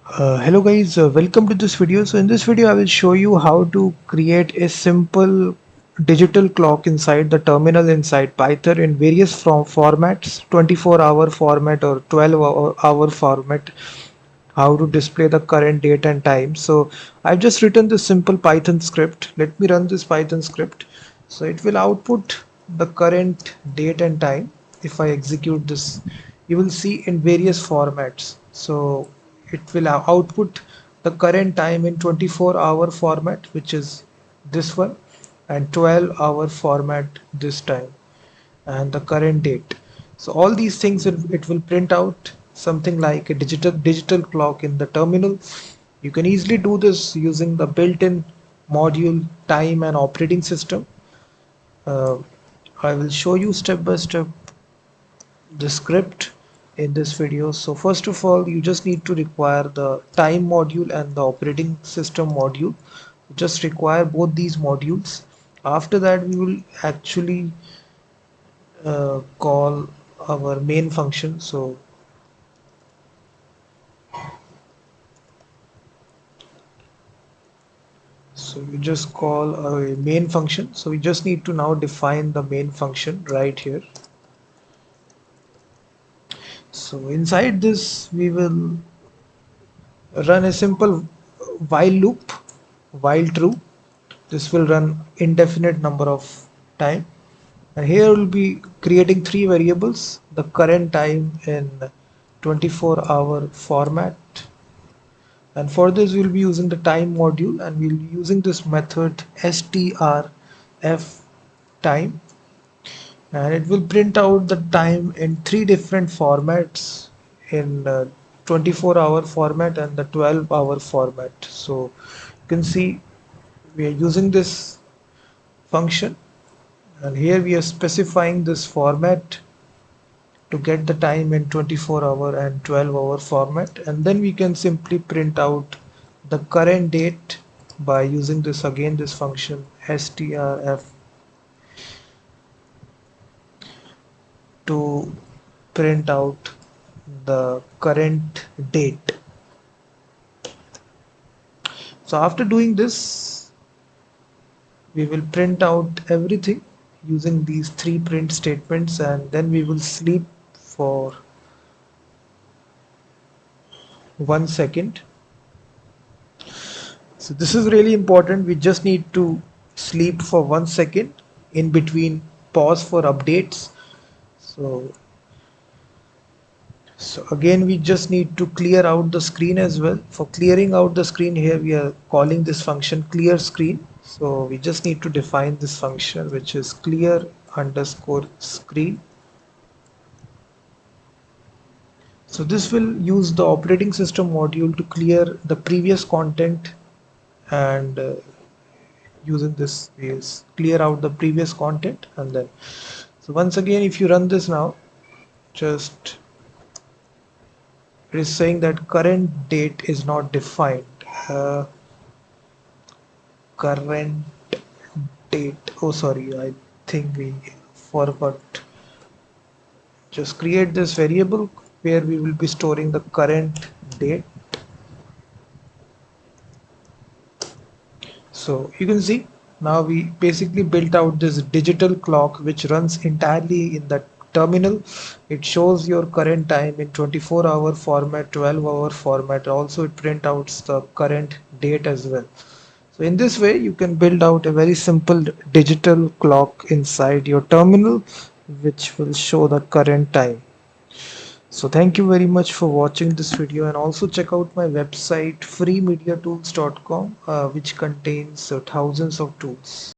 Hello guys, welcome to this video. So in this video I will show you how to create a simple digital clock inside the terminal inside Python in various formats, 24-hour format or 12-hour format, how to display the current date and time. So I've just written this simple Python script. Let me run this Python script. So it will output the current date and time. If I execute this, you will see in various formats. So it will output the current time in 24-hour format, which is this one, and 12-hour format this time, and the current date. So all these things it will print out something like a digital clock in the terminal. You can easily do this using the built-in module time and operating system. uh, I will show you step by step the script in this video. So first of all, you just need to require the time module and the operating system module. Just require both these modules. After that, we will actually call our main function. So you just call a main function. So we just need to now define the main function right here. So inside this, we will run a simple while loop, while true. This will run indefinite number of time. And here we'll be creating three variables: the current time in 24-hour format, and for this we'll be using the time module, and we'll be using this method strf time, and it will print out the time in three different formats, in 24-hour format and the 12-hour format. So you can see we are using this function, and here we are specifying this format to get the time in 24-hour and 12-hour format, and then we can simply print out the current date by using this again, this function strf to print out the current date. So after doing this, we will print out everything using these three print statements, and then we will sleep for 1 second. So this is really important. We just need to sleep for 1 second in between, pause for updates. So again, we just need to clear out the screen as well. For clearing out the screen, here we are calling this function clear screen. So we just need to define this function, which is clear underscore screen. So this will use the operating system module to clear the previous content, and using this we'll clear out the previous content. And then, so once again, if you run this now, just it is saying that current date is not defined. Current date, oh sorry, I think we forgot. Just create this variable where we will be storing the current date. So you can see now we basically built out this digital clock which runs entirely in the terminal. It shows your current time in 24-hour format, 12-hour format. Also it print out the current date as well. So in this way you can build out a very simple digital clock inside your terminal which will show the current time. So thank you very much for watching this video, and also check out my website freemediatools.com, which contains thousands of tools.